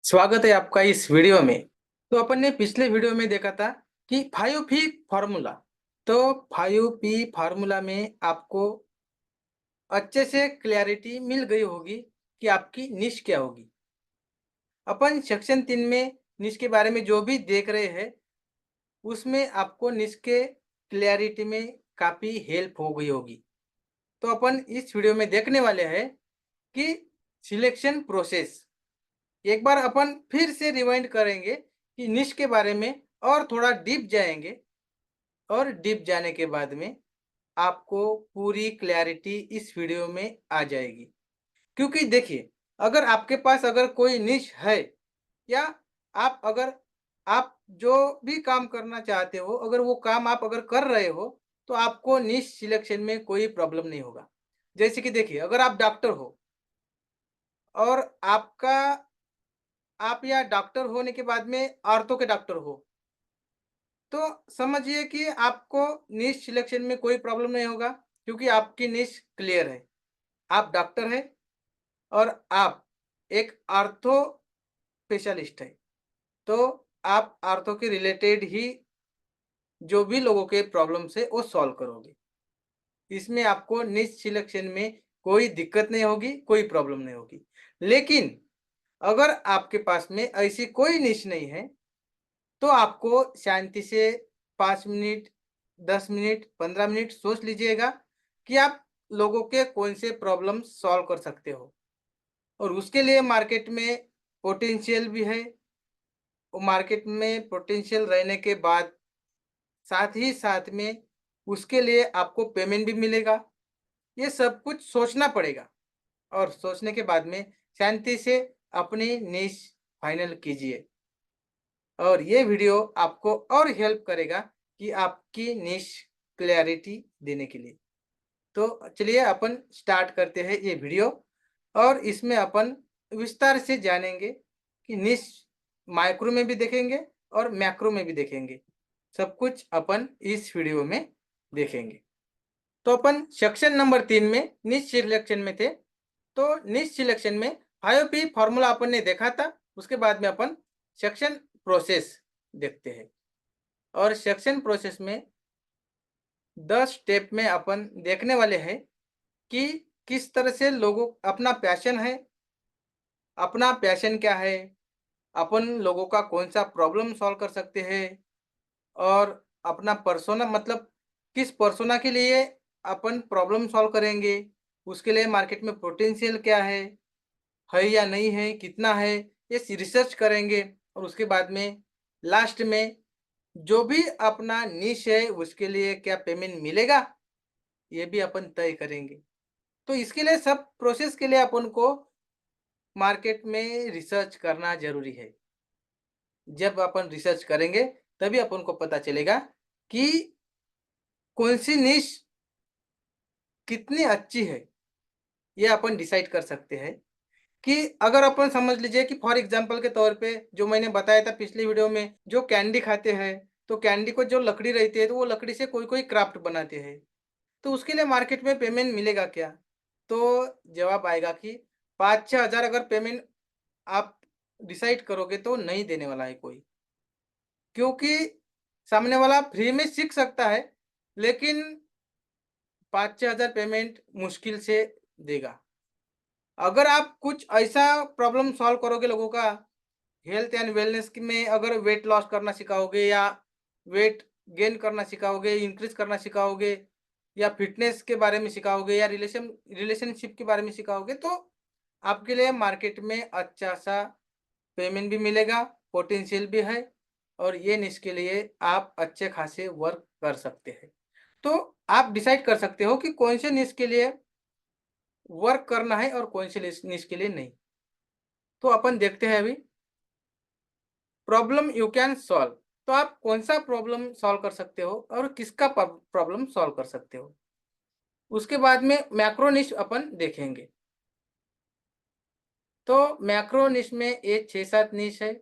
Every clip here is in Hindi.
स्वागत है आपका इस वीडियो में। तो अपन ने पिछले वीडियो में देखा था कि 5P फार्मूला। तो 5P फार्मूला में आपको अच्छे से क्लैरिटी मिल गई होगी कि आपकी निश क्या होगी। अपन सेक्शन 3 में निश के बारे में जो भी देख रहे हैं उसमें आपको निश के क्लैरिटी में काफ़ी हेल्प हो गई होगी। तो अपन इस वीडियो में देखने वाले हैं कि सिलेक्शन प्रोसेस। एक बार अपन फिर से रिवाइंड करेंगे कि निश के बारे में और थोड़ा डीप जाएंगे और डीप जाने के बाद में आपको पूरी क्लैरिटी इस वीडियो में आ जाएगी। क्योंकि देखिए, अगर आपके पास अगर कोई निश है या आप जो भी काम करना चाहते हो, अगर वो काम आप अगर कर रहे हो तो आपको निश सिलेक्शन में कोई प्रॉब्लम नहीं होगा। जैसे कि देखिए, अगर आप डॉक्टर हो और आप या डॉक्टर होने के बाद में ऑर्थो के डॉक्टर हो, तो समझिए कि आपको निश सिलेक्शन में कोई प्रॉब्लम नहीं होगा, क्योंकि आपकी निश क्लियर है। आप डॉक्टर हैं और आप एक ऑर्थो स्पेशलिस्ट है, तो आप ऑर्थो के रिलेटेड ही जो भी लोगों के प्रॉब्लम्स है वो सॉल्व करोगे। इसमें आपको निश सिलेक्शन में कोई दिक्कत नहीं होगी, कोई प्रॉब्लम नहीं होगी। लेकिन अगर आपके पास में ऐसी कोई निश नहीं है तो आपको शांति से 5 मिनट, 10 मिनट, 15 मिनट सोच लीजिएगा कि आप लोगों के कौन से प्रॉब्लम सॉल्व कर सकते हो। और उसके लिए मार्केट में पोटेंशियल भी है। वो मार्केट में पोटेंशियल रहने के बाद साथ ही साथ में उसके लिए आपको पेमेंट भी मिलेगा। ये सब कुछ सोचना पड़ेगा और सोचने के बाद में शांति से अपनी निश फाइनल कीजिए। और ये वीडियो आपको और हेल्प करेगा कि आपकी निश क्लैरिटी देने के लिए। तो चलिए अपन स्टार्ट करते हैं ये वीडियो। और इसमें अपन विस्तार से जानेंगे कि निश माइक्रो में भी देखेंगे और मैक्रो में भी देखेंगे। सब कुछ अपन इस वीडियो में देखेंगे। तो अपन सेक्शन नंबर 3 में निश सिलेक्शन में थे। तो निश सिलेक्शन में 5P फॉर्मूला अपन ने देखा था। उसके बाद में अपन सेक्शन प्रोसेस देखते हैं। और सेक्शन प्रोसेस में 10 स्टेप में अपन देखने वाले हैं कि किस तरह से लोगों अपना पैशन है, अपना पैशन क्या है, अपन लोगों का कौन सा प्रॉब्लम सॉल्व कर सकते हैं और अपना पर्सोना मतलब किस पर्सोना के लिए अपन प्रॉब्लम सॉल्व करेंगे, उसके लिए मार्केट में पोटेंशियल क्या है या नहीं है, कितना है, ये रिसर्च करेंगे। और उसके बाद में लास्ट में जो भी अपना निश है उसके लिए क्या पेमेंट मिलेगा, ये भी अपन तय करेंगे। तो इसके लिए सब प्रोसेस के लिए अपन को मार्केट में रिसर्च करना ज़रूरी है। जब अपन रिसर्च करेंगे तभी अपन को पता चलेगा कि कौन-सी निश कितनी अच्छी है, ये अपन डिसाइड कर सकते हैं। कि अगर अपन समझ लीजिए कि फॉर एग्ज़ाम्पल के तौर पे जो मैंने बताया था पिछली वीडियो में, जो कैंडी खाते हैं, तो कैंडी को जो लकड़ी रहती है, तो वो लकड़ी से कोई-कोई क्राफ्ट बनाते हैं। तो उसके लिए मार्केट में पेमेंट मिलेगा क्या? तो जवाब आएगा कि 5-6 हज़ार अगर पेमेंट आप डिसाइड करोगे तो नहीं देने वाला है कोई। क्योंकि सामने वाला फ्री में सीख सकता है, लेकिन 5-6 हज़ार पेमेंट मुश्किल से देगा। अगर आप कुछ ऐसा प्रॉब्लम सॉल्व करोगे लोगों का, हेल्थ एंड वेलनेस में अगर वेट लॉस करना सिखाओगे या वेट गेन करना सिखाओगे, इंक्रीज़ करना सिखाओगे या फिटनेस के बारे में सिखाओगे या रिलेशनशिप के बारे में सिखाओगे, तो आपके लिए मार्केट में अच्छा-सा पेमेंट भी मिलेगा, पोटेंशियल भी है और ये निश के लिए आप अच्छे खासे वर्क कर सकते हैं। तो आप डिसाइड कर सकते हो कि कौन से निश के लिए वर्क करना है और कौन से निश निश के लिए नहीं। तो अपन देखते हैं अभी प्रॉब्लम यू कैन सॉल्व। तो आप कौन सा प्रॉब्लम सॉल्व कर सकते हो और किसका प्रॉब्लम सॉल्व कर सकते हो। उसके बाद में मैक्रो निश अपन देखेंगे। तो मैक्रो निश में ये 6-7 निश है।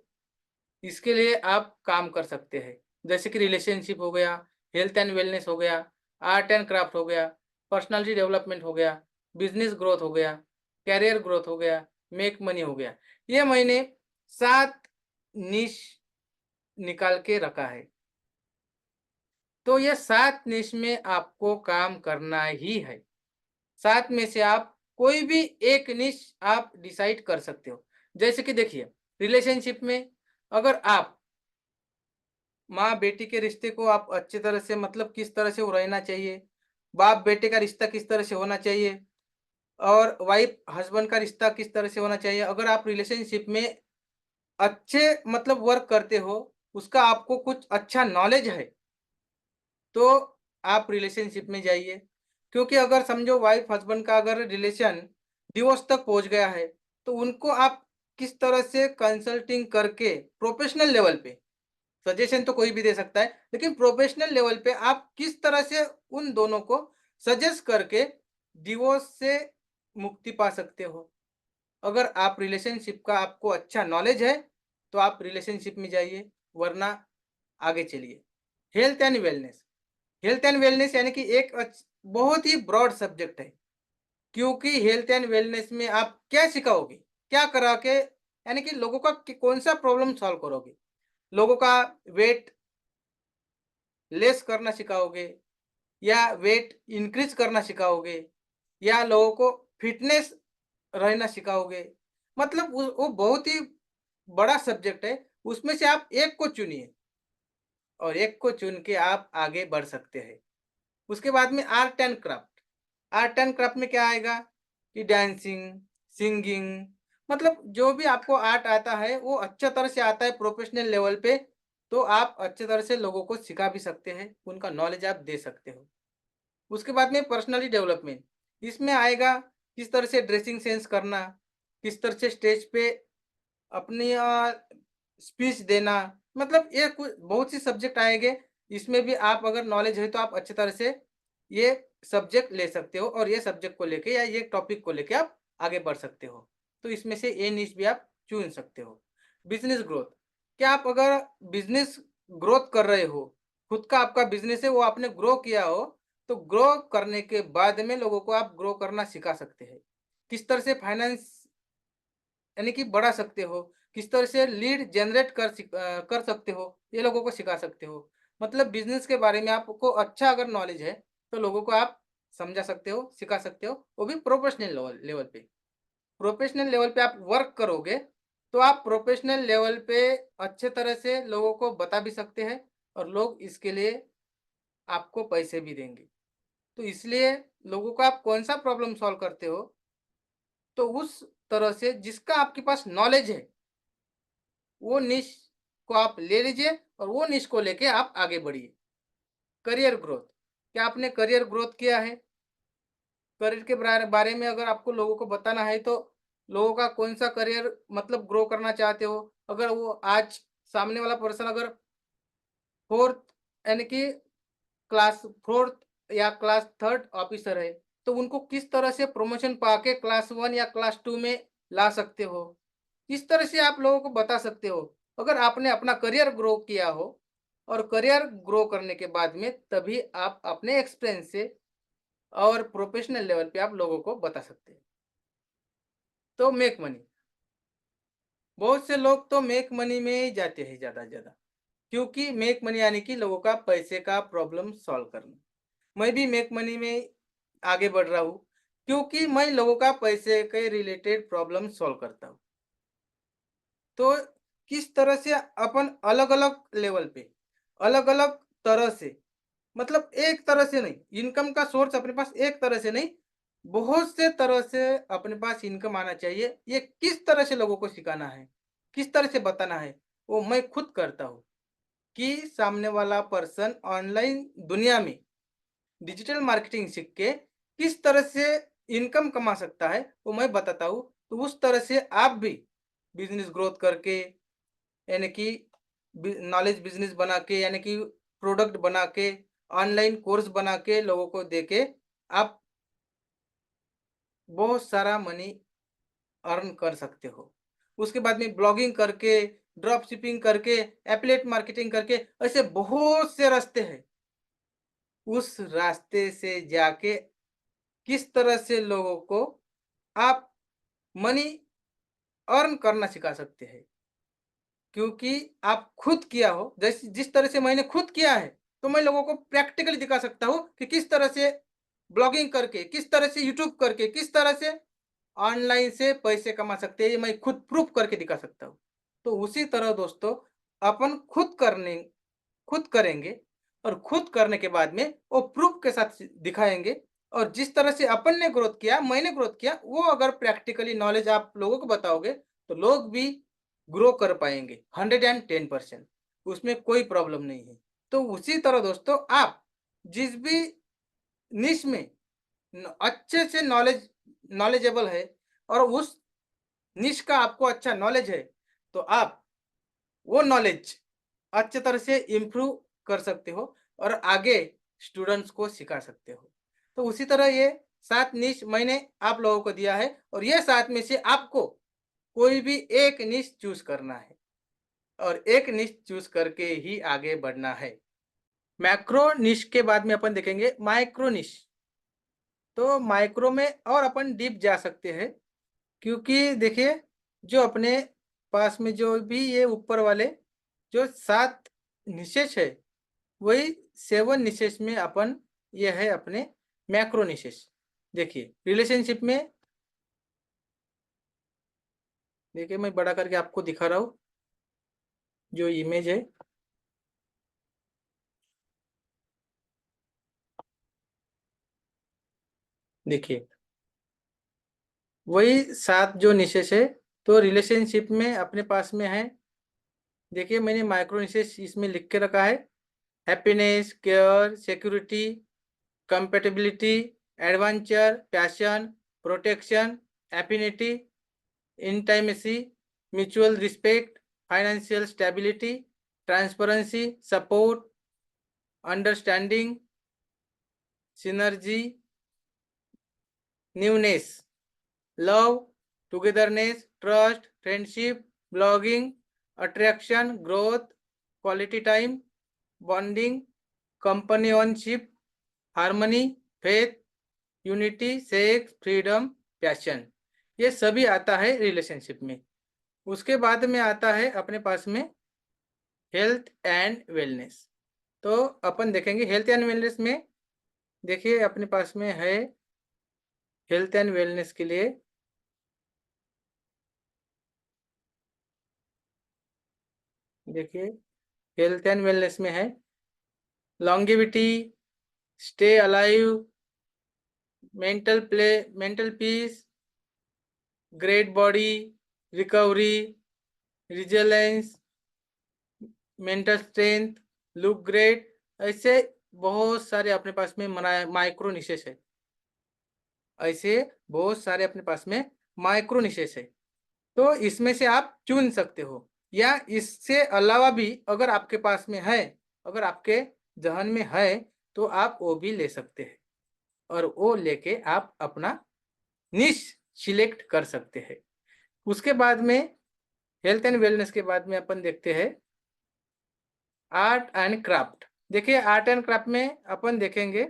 इसके लिए आप काम कर सकते हैं। जैसे कि रिलेशनशिप हो गया, हेल्थ एंड वेलनेस हो गया, आर्ट एंड क्राफ्ट हो गया, पर्सनालिटी डेवलपमेंट हो गया, बिजनेस ग्रोथ हो गया, कैरियर ग्रोथ हो गया, मेक मनी हो गया। ये मैंने 7 निश निकाल के रखा है। तो ये 7 निश में आपको काम करना ही है। 7 में से आप कोई भी एक निश आप डिसाइड कर सकते हो। जैसे कि देखिए, रिलेशनशिप में अगर आप माँ-बेटी के रिश्ते को आप अच्छी तरह से मतलब किस तरह से वो रहना चाहिए, बाप-बेटे का रिश्ता किस तरह से होना चाहिए और वाइफ हस्बैंड का रिश्ता किस तरह से होना चाहिए। अगर आप रिलेशनशिप में अच्छे मतलब वर्क करते हो, उसका आपको कुछ अच्छा नॉलेज है, तो आप रिलेशनशिप में जाइए। क्योंकि अगर समझो वाइफ हस्बैंड का अगर रिलेशन डिवोर्स तक पहुँच गया है, तो उनको आप किस तरह से कंसल्टिंग करके प्रोफेशनल लेवल पे, सजेशन तो कोई भी दे सकता है, लेकिन प्रोफेशनल लेवल पे आप किस तरह से उन दोनों को सजेस्ट करके डिवोर्स से मुक्ति पा सकते हो। अगर आप रिलेशनशिप का आपको अच्छा नॉलेज है, तो आप रिलेशनशिप में जाइए, वरना आगे चलिए। Health and wellness, health and wellness यानी कि एक बहुत ही ब्रॉड सब्जेक्ट है, क्योंकि हेल्थ एंड वेलनेस में आप क्या सिखाओगे, क्या करा के यानी कि लोगों का कौन सा प्रॉब्लम सॉल्व करोगे। लोगों का वेट लेस करना सिखाओगे या वेट इंक्रीज करना सिखाओगे या लोगों को फिटनेस रहना सिखाओगे। मतलब वो बहुत ही बड़ा सब्जेक्ट है, उसमें से आप एक को चुनिए और एक को चुन के आप आगे बढ़ सकते हैं। उसके बाद में art and craft, art and craft में क्या आएगा कि डांसिंग, सिंगिंग, मतलब जो भी आपको आर्ट आता है वो अच्छा तरह से आता है प्रोफेशनल लेवल पे, तो आप अच्छे तरह से लोगों को सिखा भी सकते हैं, उनका नॉलेज आप दे सकते हो। उसके बाद में पर्सनैलिटी डेवलपमेंट, इसमें आएगा किस तरह से ड्रेसिंग सेंस करना, किस तरह से स्टेज पे अपनी स्पीच देना, मतलब ये कुछ बहुत सी सब्जेक्ट आएँगे। इसमें भी आप अगर नॉलेज है तो आप अच्छी तरह से ये सब्जेक्ट ले सकते हो और ये सब्जेक्ट को लेके या ये टॉपिक को लेके आप आगे बढ़ सकते हो। तो इसमें से ये निश भी आप चुन सकते हो। बिज़नेस ग्रोथ, क्या आप अगर बिज़नेस ग्रोथ कर रहे हो, खुद का आपका बिज़नेस है वो आपने ग्रो किया हो, तो ग्रो करने के बाद में लोगों को आप ग्रो करना सिखा सकते हैं। किस तरह से फाइनेंस यानी कि बढ़ा सकते हो, किस तरह से लीड जनरेट कर सकते हो, ये लोगों को सिखा सकते हो। मतलब बिज़नेस के बारे में आपको अच्छा अगर नॉलेज है, तो लोगों को आप समझा सकते हो, सिखा सकते हो, वो भी प्रोफेशनल लेवल लेवल पे। प्रोफेशनल लेवल पे आप वर्क करोगे, तो आप प्रोफेशनल लेवल पे अच्छे तरह से लोगों को बता भी सकते हैं और लोग इसके लिए आपको पैसे भी देंगे। तो इसलिए लोगों को आप कौन-सा प्रॉब्लम सॉल्व करते हो, तो उस तरह से जिसका आपके पास नॉलेज है, वो निश को आप ले लीजिए और वो निश को लेके आप आगे बढ़िए। करियर ग्रोथ, क्या आपने करियर ग्रोथ किया है? करियर के बारे में अगर आपको लोगों को बताना है तो लोगों का कौन-सा करियर मतलब ग्रो करना चाहते हो? अगर वो आज सामने वाला पर्सन अगर 4th यानी कि क्लास 4th या क्लास 3rd ऑफिसर है, तो उनको किस तरह से प्रमोशन पाके क्लास 1 या क्लास 2 में ला सकते हो? इस तरह से आप लोगों को बता सकते हो। अगर आपने अपना करियर ग्रो किया हो और करियर ग्रो करने के बाद में तभी आप अपने एक्सपीरियंस से और प्रोफेशनल लेवल पे आप लोगों को बता सकते हैं। तो मेक मनी, बहुत से लोग तो मेक मनी में ही जाते हैं ज़्यादा से ज़्यादा, क्योंकि मेक मनी यानी कि लोगों का पैसे का प्रॉब्लम सॉल्व करना। मैं भी मेक मनी में आगे बढ़ रहा हूँ, क्योंकि मैं लोगों का पैसे के रिलेटेड प्रॉब्लम सॉल्व करता हूँ। तो किस तरह से अपन अलग-अलग लेवल पे, अलग-अलग तरह से, मतलब एक तरह से नहीं, इनकम का सोर्स अपने पास एक तरह से नहीं, बहुत से तरह से अपने पास इनकम आना चाहिए। ये किस तरह से लोगों को सिखाना है, किस तरह से बताना है, वो मैं खुद करता हूँ कि सामने वाला पर्सन ऑनलाइन दुनिया में डिजिटल मार्केटिंग सीख के किस तरह से इनकम कमा सकता है, वो मैं बताता हूँ। तो उस तरह से आप भी बिज़नेस ग्रोथ करके यानी कि नॉलेज बिजनेस बना के यानी कि प्रोडक्ट बना के ऑनलाइन कोर्स बना के लोगों को दे के आप बहुत सारा मनी अर्न कर सकते हो। उसके बाद में ब्लॉगिंग करके, ड्रॉप शिपिंग करके, एफिलिएट मार्केटिंग करके, ऐसे बहुत से रास्ते हैं। उस रास्ते से जाके किस तरह से लोगों को आप मनी अर्न करना सिखा सकते हैं। क्योंकि आप खुद किया हो, जिस तरह से मैंने खुद किया है, तो मैं लोगों को प्रैक्टिकली दिखा सकता हूँ कि किस तरह से ब्लॉगिंग करके, किस तरह से यूट्यूब करके, किस तरह से ऑनलाइन से पैसे कमा सकते हैं, ये मैं खुद प्रूफ करके दिखा सकता हूँ। तो उसी तरह दोस्तों, अपन खुद करेंगे और खुद करने के बाद में वो प्रूफ के साथ दिखाएँगे, और जिस तरह से अपन ने ग्रोथ किया, मैंने ग्रोथ किया, वो अगर प्रैक्टिकली नॉलेज आप लोगों को बताओगे, तो लोग भी ग्रो कर पाएँगे 110% उसमें कोई प्रॉब्लम नहीं है। तो उसी तरह दोस्तों, आप जिस भी निश में अच्छे से नॉलेजेबल है और उस निश का आपको अच्छा नॉलेज है, तो आप वो नॉलेज अच्छे तरह से इम्प्रूव कर सकते हो और आगे स्टूडेंट्स को सिखा सकते हो। तो उसी तरह ये 7 निश मैंने आप लोगों को दिया है, और ये 7 में से आपको कोई भी एक निश चूज़ करना है और एक निश चूज़ करके ही आगे बढ़ना है। मैक्रो निश के बाद में अपन देखेंगे माइक्रो निश। तो माइक्रो में और अपन डीप जा सकते हैं, क्योंकि देखिए, जो अपने पास में जो भी ये ऊपर वाले जो 7 निशेष है, वही 7 निशेष में अपन ये है अपने मैक्रो निशेष। देखिए रिलेशनशिप में, देखिए मैं बड़ा करके आपको दिखा रहा हूँ जो इमेज है। देखिए वही 7 जो निशेष है, तो रिलेशनशिप में अपने पास में है। देखिए मैंने माइक्रो निशेष इसमें लिख के रखा है: happiness, care, security, compatibility, adventure, passion, protection, affinity, intimacy, mutual respect, financial stability, transparency, support, understanding, synergy, newness, love, togetherness, trust, friendship, belonging, attraction, growth, quality time, bonding, companionship, harmony, faith, unity, sex, freedom, passion, ये सभी आता है रिलेशनशिप में। उसके बाद में आता है अपने पास में हेल्थ एंड वेलनेस। तो अपन देखेंगे हेल्थ एंड वेलनेस में, देखिए अपने पास में है हेल्थ एंड वेलनेस के लिए, देखिए हेल्थ एंड वेलनेस में है longevity, stay alive, mental peace, great body, recovery, resilience, mental strength, look great, ऐसे बहुत सारे अपने पास में माइक्रो निशेष है। ऐसे बहुत सारे अपने पास में माइक्रो निशेष है। तो इसमें से आप चुन सकते हो, या इससे अलावा भी अगर आपके पास में है, अगर आपके जहन में है, तो आप वो भी ले सकते हैं और वो लेके आप अपना निश सिलेक्ट कर सकते हैं। उसके बाद में हेल्थ एंड वेलनेस के बाद में अपन देखते हैं आर्ट एंड क्राफ्ट। देखिए आर्ट एंड क्राफ्ट में अपन देखेंगे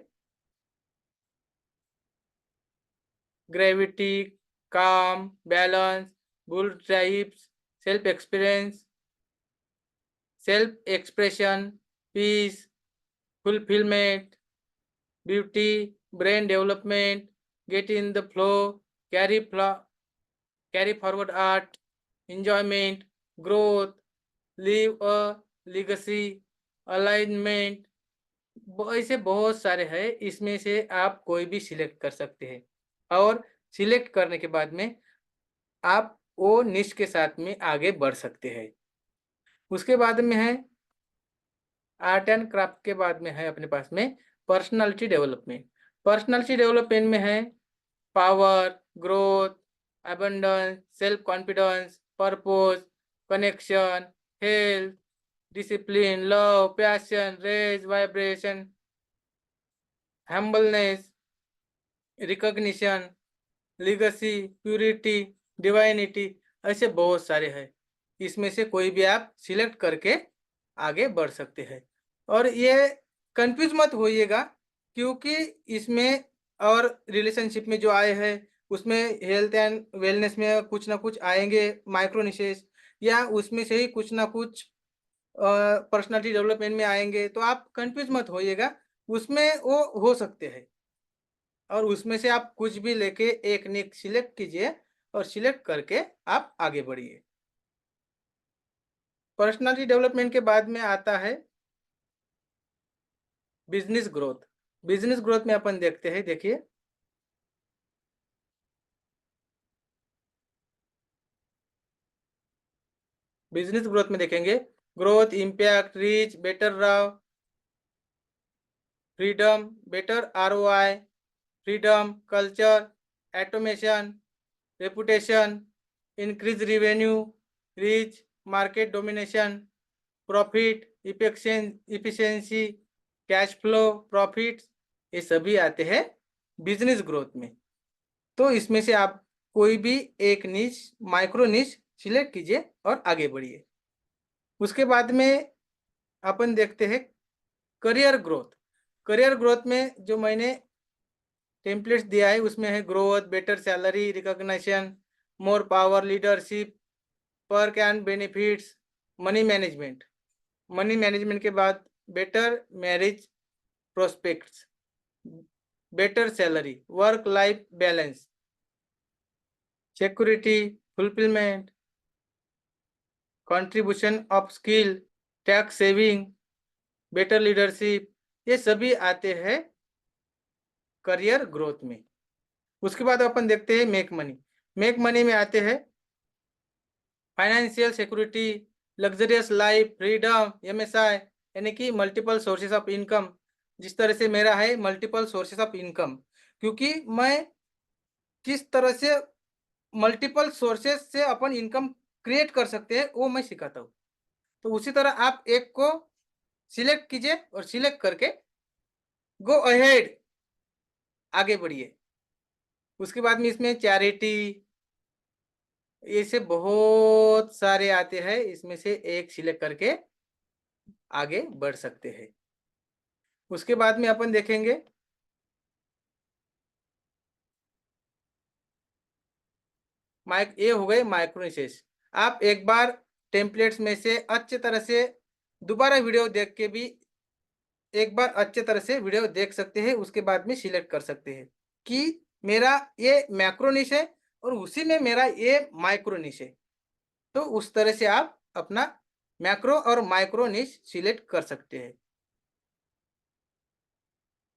gravity, calm, balance, bull types, self experience, self expression, peace, fulfilment, beauty, brain development, get in the flow, carry forward art, enjoyment, growth, leave a legacy, alignment, ऐसे बहुत सारे हैं। इसमें से आप कोई भी सिलेक्ट कर सकते हैं, और सिलेक्ट करने के बाद में आप वो निश के साथ में आगे बढ़ सकते हैं। उसके बाद में है आर्ट एंड क्राफ्ट के बाद में है अपने पास में पर्सनालिटी डेवलपमेंट। पर्सनालिटी डेवलपमेंट में है power, growth, abundance, self confidence, purpose, connection, health, discipline, love, passion, rage, vibration, humbleness, recognition, legacy, purity, divinity, ऐसे बहुत सारे हैं। इसमें से कोई भी आप सिलेक्ट करके आगे बढ़ सकते हैं। और ये कंफ्यूज मत होइएगा, क्योंकि इसमें और रिलेशनशिप में जो आए हैं, उसमें हेल्थ एंड वेलनेस में कुछ ना कुछ आएंगे माइक्रो निशेष, या उसमें से ही कुछ ना कुछ पर्सनालिटी डेवलपमेंट में आएँगे, तो आप कन्फ्यूज़ मत होइएगा, उसमें वो हो सकते हैं। और उसमें से आप कुछ भी लेके एक निक सिलेक्ट कीजिए और सिलेक्ट करके आप आगे बढ़िए। पर्सनालिटी डेवलपमेंट के बाद में आता है बिज़नेस ग्रोथ। बिज़नेस ग्रोथ में अपन देखते हैं, देखिए बिज़नेस ग्रोथ में देखेंगे growth, impact, reach, better Rao, freedom, better ROI, freedom, culture, automation, reputation, increase revenue, reach, market domination, profit, efficiency, cash flow, profit, ये सभी आते हैं बिजनेस ग्रोथ में। तो इसमें से आप कोई भी एक नीच, माइक्रो नीच सिलेक्ट कीजिए और आगे बढ़िए। उसके बाद में अपन देखते हैं करियर ग्रोथ। करियर ग्रोथ में जो मैंने टेम्पलेट्स दिया है उसमें है growth, better salary, recognition, more power, leadership, work and benefits, money management. Money management के बाद better marriage prospects, better salary, work life balance, security, fulfilment, contribution of skill, tax saving, better leadership, ये सभी आते हैं करियर ग्रोथ में। उसके बाद अपन देखते हैं मेक मनी। मेक मनी में आते हैं financial security, luxurious life, freedom, MSI, यानी कि मल्टीपल सोर्सेस ऑफ इनकम। जिस तरह से मेरा है मल्टीपल सोर्सेस ऑफ इनकम, क्योंकि मैं किस तरह से मल्टीपल सोर्सेस से अपन इनकम क्रिएट कर सकते हैं वो मैं सिखाता हूँ। तो उसी तरह आप एक को सिलेक्ट कीजिए और सिलेक्ट करके गो अहेड, आगे बढ़िए। उसके बाद में इसमें चैरिटी, ऐसे बहुत सारे आते हैं, इसमें से एक सिलेक्ट करके आगे बढ़ सकते हैं। उसके बाद में अपन देखेंगे ये हो गए माइक्रोनिशेस। आप एक बार टेम्पलेट्स में से अच्छे तरह से दोबारा वीडियो देख के भी एक बार अच्छे तरह से वीडियो देख सकते हैं, उसके बाद में सिलेक्ट कर सकते हैं कि मेरा ये मैक्रो निश है और उसी में मेरा ये माइक्रो निश है। तो उस तरह से आप अपना मैक्रो और माइक्रो निश सिलेक्ट कर सकते हैं।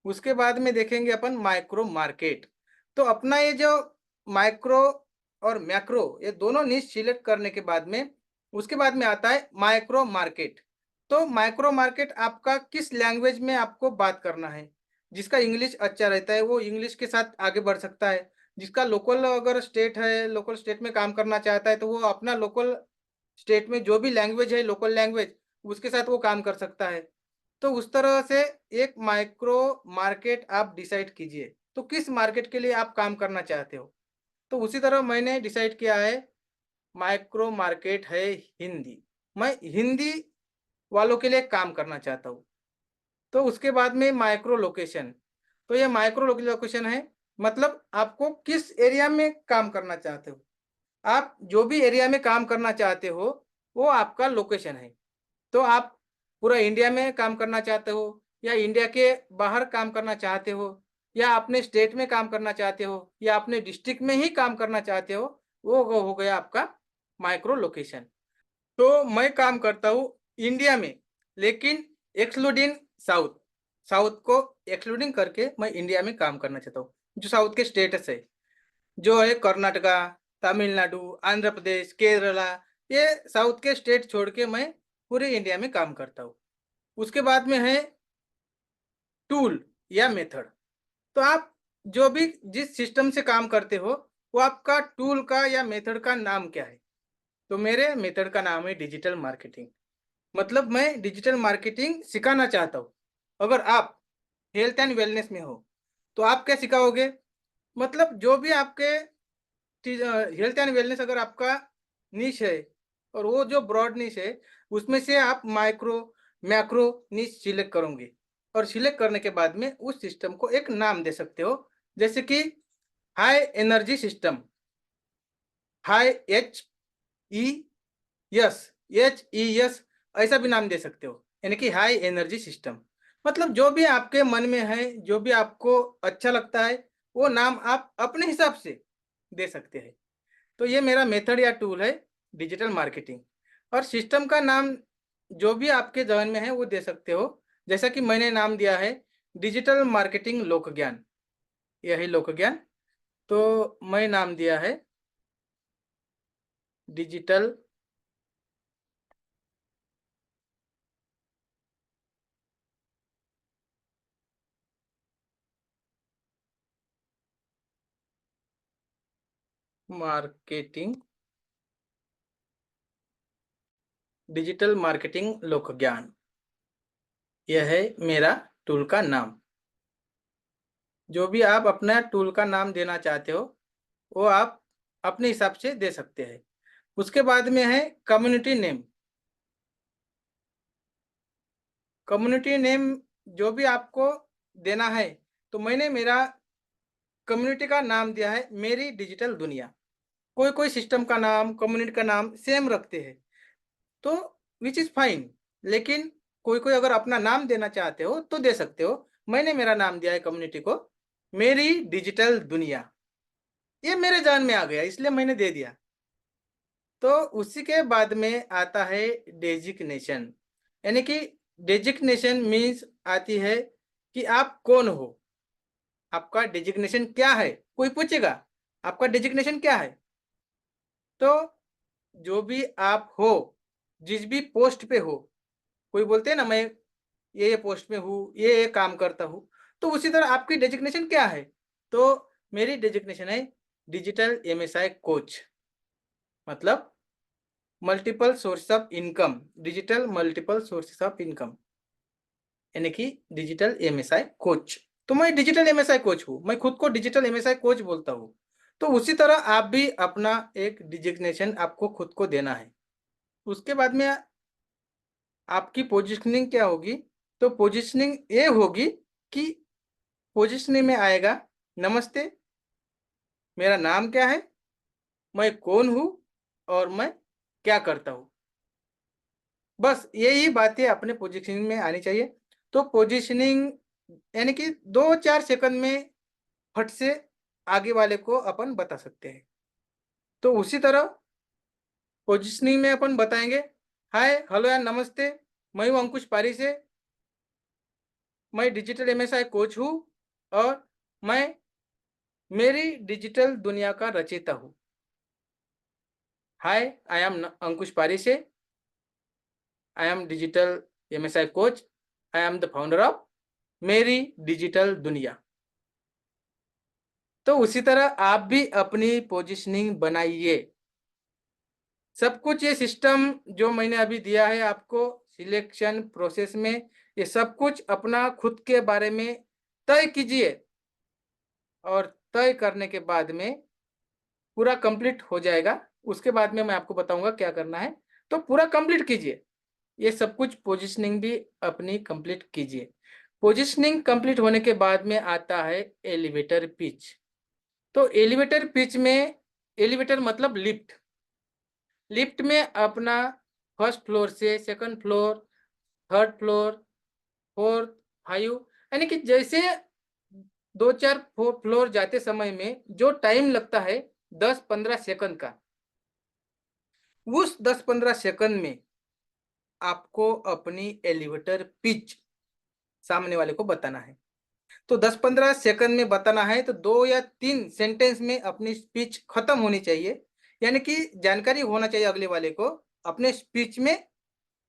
उसके बाद में देखेंगे अपन माइक्रो मार्केट। तो अपना ये जो माइक्रो और मैक्रो ये दोनों निश सिलेक्ट करने के बाद में उसके बाद में आता है माइक्रो मार्केट। तो माइक्रो मार्केट आपका किस लैंग्वेज में आपको बात करना है। जिसका इंग्लिश अच्छा रहता है वो इंग्लिश के साथ आगे बढ़ सकता है। जिसका लोकल अगर स्टेट है, लोकल स्टेट में काम करना चाहता है तो वो अपना लोकल स्टेट में जो भी लैंग्वेज है, लोकल लैंग्वेज, उसके साथ वो काम कर सकता है। तो उस तरह से एक माइक्रो मार्केट आप डिसाइड कीजिए। तो किस मार्केट के लिए आप काम करना चाहते हो। तो उसी तरह मैंने डिसाइड किया है माइक्रो मार्केट है हिंदी। मैं हिंदी वालों के लिए काम करना चाहता हूँ। तो उसके बाद में माइक्रो लोकेशन। तो ये माइक्रो लोकेशन है, मतलब आपको किस एरिया में काम करना चाहते हो। आप जो भी एरिया में काम करना चाहते हो वो आपका लोकेशन है। तो आप पूरा इंडिया में काम करना चाहते हो या इंडिया के बाहर काम करना चाहते हो या अपने स्टेट में काम करना चाहते हो या अपने डिस्ट्रिक्ट में ही काम करना चाहते हो, वो हो गया आपका माइक्रो लोकेशन। तो मैं काम करता हूँ इंडिया में, लेकिन एक्सक्लूडिंग साउथ। साउथ को एक्सक्लूडिंग करके मैं इंडिया में काम करना चाहता हूँ। जो साउथ के स्टेट्स है जो है कर्नाटका, तमिलनाडु, आंध्र प्रदेश, केरला, ये साउथ के स्टेट छोड़ के मैं पूरे इंडिया में काम करता हूँ। उसके बाद में है टूल या मेथड। तो आप जो भी जिस सिस्टम से काम करते हो वो आपका टूल का या मेथड का नाम क्या है। तो मेरे मेथड का नाम है डिजिटल मार्केटिंग। मतलब मैं डिजिटल मार्केटिंग सिखाना चाहता हूँ। अगर आप हेल्थ एंड वेलनेस में हो तो आप क्या सिखाओगे। मतलब जो भी आपके हेल्थ एंड वेलनेस अगर आपका निश है और वो जो ब्रॉड निश है उसमें से आप माइक्रो मैक्रो निश सिलेक्ट करोगे और सिलेक्ट करने के बाद में उस सिस्टम को एक नाम दे सकते हो। जैसे कि high energy system, high HEE HES ऐसा भी नाम दे सकते हो, यानी कि हाई एनर्जी सिस्टम। मतलब जो भी आपके मन में है, जो भी आपको अच्छा लगता है, वो नाम आप अपने हिसाब से दे सकते हैं। तो ये मेरा मेथड या टूल है डिजिटल मार्केटिंग। और सिस्टम का नाम जो भी आपके जहन में है वो दे सकते हो। जैसा कि मैंने नाम दिया है डिजिटल मार्केटिंग लोक ज्ञान, यही लोक ज्ञान। तो मैं नाम दिया है डिजिटल मार्केटिंग, डिजिटल मार्केटिंग लोक ज्ञान, यह है मेरा टूल का नाम। जो भी आप अपना टूल का नाम देना चाहते हो वो आप अपने हिसाब से दे सकते हैं। उसके बाद में है कम्युनिटी नेम। कम्युनिटी नेम जो भी आपको देना है, तो मैंने मेरा कम्युनिटी का नाम दिया है मेरी डिजिटल दुनिया। कोई कोई सिस्टम का नाम, कम्युनिटी का नाम सेम रखते हैं, तो विच इज़ फाइन। लेकिन कोई कोई अगर अपना नाम देना चाहते हो तो दे सकते हो। मैंने मेरा नाम दिया है कम्युनिटी को मेरी डिजिटल दुनिया। ये मेरे जान में आ गया इसलिए मैंने दे दिया। तो उसी के बाद में आता है डेजिग्नेशन, यानी कि डेजिग्नेशन मीन्स आती है कि आप कौन हो, आपका डेजिग्नेशन क्या है। कोई पूछेगा आपका डेजिग्नेशन क्या है, तो जो भी आप हो, जिस भी पोस्ट पे हो, कोई बोलते हैं ना मैं ये पोस्ट में हूँ, ये काम करता हूँ, तो उसी तरह आपकी डेजिग्नेशन क्या है। तो मेरी डेजिग्नेशन है डिजिटल एमएसआई कोच, मतलब multiple source of income, digital multiple sources of income, यानी कि डिजिटल एमएसआई कोच। तो मैं डिजिटल एमएसआई कोच हूँ, मैं खुद को डिजिटल एमएसआई कोच बोलता हूँ। तो उसी तरह आप भी अपना एक डिजिग्नेशन आपको खुद को देना है। उसके बाद में आपकी पोजीशनिंग क्या होगी, तो पोजीशनिंग ये होगी कि पोजीशनिंग में आएगा नमस्ते, मेरा नाम क्या है, मैं कौन हूँ और मैं क्या करता हूँ। बस यही बातें अपने पोजीशनिंग में आनी चाहिए। तो पोजीशनिंग यानी कि 2-4 सेकंड में फट से आगे वाले को अपन बता सकते हैं। तो उसी तरह पोजीशनिंग में अपन बताएंगे, हाय हेलो यार नमस्ते, मैं हूँ अंकुश पारी से, मैं डिजिटल एमएसआई कोच हूँ और मैं मेरी डिजिटल दुनिया का रचयिता हूँ। हाय आई एम अंकुश पारी से, I am digital MSI coach, I am the founder of Meri Digital दुनिया। तो उसी तरह आप भी अपनी पोजीशनिंग बनाइए। सब कुछ ये सिस्टम जो मैंने अभी दिया है आपको सिलेक्शन प्रोसेस में, ये सब कुछ अपना खुद के बारे में तय कीजिए और तय करने के बाद में पूरा कंप्लीट हो जाएगा। उसके बाद में मैं आपको बताऊंगा क्या करना है। तो पूरा कंप्लीट कीजिए, ये सब कुछ पोजीशनिंग भी अपनी कंप्लीट कीजिए। पोजीशनिंग कंप्लीट होने के बाद में आता है एलिवेटर पिच। तो एलिवेटर पिच में, एलिवेटर मतलब लिफ्ट, लिफ्ट में अपना फर्स्ट फ्लोर से second floor, third floor, fourth, five, यानी कि जैसे 2-4 फ्लोर जाते समय में जो टाइम लगता है 10-15 सेकंड का, उस 10-15 सेकंड में आपको अपनी एलिवेटर पिच सामने वाले को बताना है। तो 10-15 सेकंड में बताना है तो 2 या 3 सेंटेंस में अपनी स्पीच खत्म होनी चाहिए, यानी कि जानकारी होना चाहिए अगले वाले को अपने स्पीच में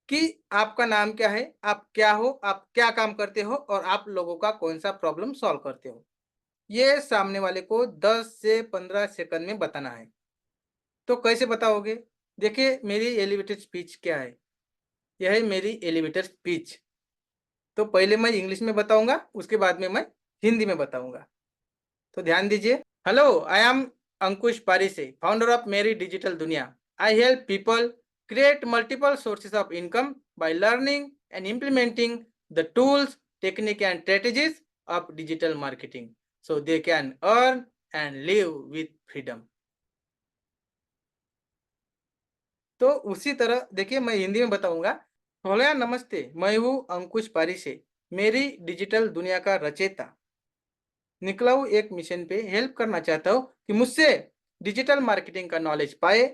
कि आपका नाम क्या है, आप क्या हो, आप क्या काम करते हो और आप लोगों का कौन सा प्रॉब्लम सॉल्व करते हो। ये सामने वाले को 10 से 15 सेकंड में बताना है। तो कैसे बताओगे? देखिए मेरी एलिवेटेड स्पीच क्या है, यह है मेरी एलिवेटर स्पीच। तो पहले मैं इंग्लिश में बताऊंगा, उसके बाद में मैं हिंदी में बताऊंगा। तो ध्यान दीजिए। Hello, I am Ankush Parise, founder of Meri Digital Duniya. I help people create multiple sources of income by learning and implementing the tools, technique and strategies of digital marketing so they can earn and live with freedom. तो उसी तरह देखिए मैं हिंदी में बताऊंगा। भैया नमस्ते, मैं हूँ अंकुश पारिसे, मेरी डिजिटल दुनिया का रचेता। निकला हूँ एक मिशन पे, हेल्प करना चाहता हूँ कि मुझसे डिजिटल मार्केटिंग का नॉलेज पाए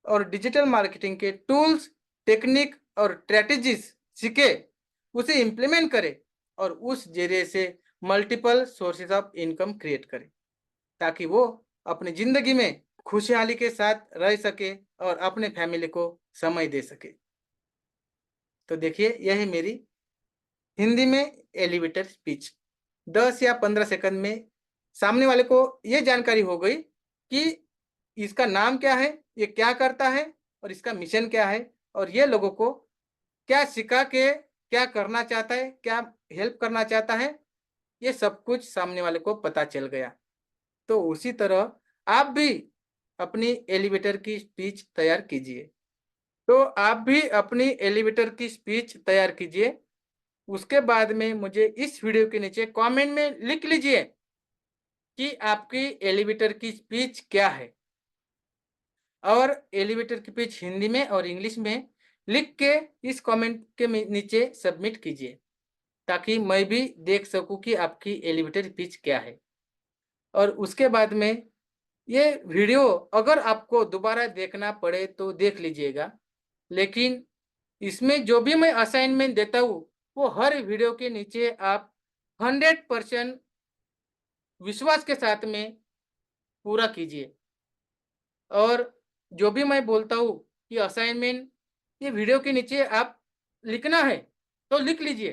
और डिजिटल मार्केटिंग के टूल्स, टेक्निक और स्ट्रेटेजीज सीखे, उसे इम्प्लीमेंट करे और उस जरिए से multiple sources of income create करे, ताकि वो अपनी जिंदगी में खुशहाली के साथ रह सके और अपने फैमिली को समय दे सके। तो देखिए यह है मेरी हिंदी में एलिवेटर स्पीच। 10 या 15 सेकंड में सामने वाले को यह जानकारी हो गई कि इसका नाम क्या है, ये क्या करता है और इसका मिशन क्या है और ये लोगों को क्या सिखा के क्या करना चाहता है, क्या हेल्प करना चाहता है, ये सब कुछ सामने वाले को पता चल गया। तो उसी तरह आप भी अपनी एलिवेटर की स्पीच तैयार कीजिए। तो आप भी अपनी एलिवेटर की स्पीच तैयार कीजिए। उसके बाद में मुझे इस वीडियो के नीचे कमेंट में लिख लीजिए कि आपकी एलिवेटर की स्पीच क्या है और एलिवेटर की स्पीच हिंदी में और इंग्लिश में लिख के इस कमेंट के नीचे सबमिट कीजिए, ताकि मैं भी देख सकूं कि आपकी एलिवेटर स्पीच क्या है। और उसके बाद में ये वीडियो अगर आपको दोबारा देखना पड़े तो देख लीजिएगा, लेकिन इसमें जो भी मैं असाइनमेंट देता हूँ वो हर वीडियो के नीचे आप 100% विश्वास के साथ में पूरा कीजिए। और जो भी मैं बोलता हूँ कि असाइनमेंट ये वीडियो के नीचे आप लिखना है तो लिख लीजिए,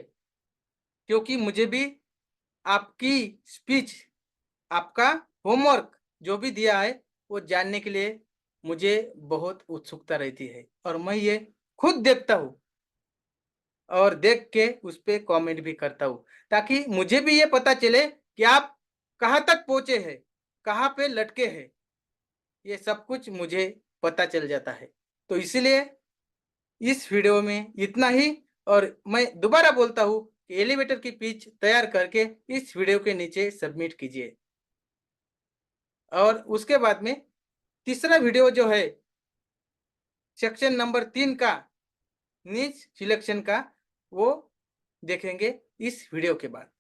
क्योंकि मुझे भी आपकी स्पीच, आपका होमवर्क जो भी दिया है वो जानने के लिए मुझे बहुत उत्सुकता रहती है और मैं ये खुद देखता हूँ और देख के उस पे कमेंट भी करता हूँ, ताकि मुझे भी ये पता चले कि आप कहाँ तक पहुँचे हैं, कहाँ पे लटके हैं। ये सब कुछ मुझे पता चल जाता है। तो इसीलिए इस वीडियो में इतना ही, और मैं दोबारा बोलता हूँ कि एलिवेटर की पिच तैयार करके इस वीडियो के नीचे सबमिट कीजिए। और उसके बाद में तीसरा वीडियो जो है सेक्शन नंबर 3 का नीच सिलेक्शन का, वो देखेंगे इस वीडियो के बाद।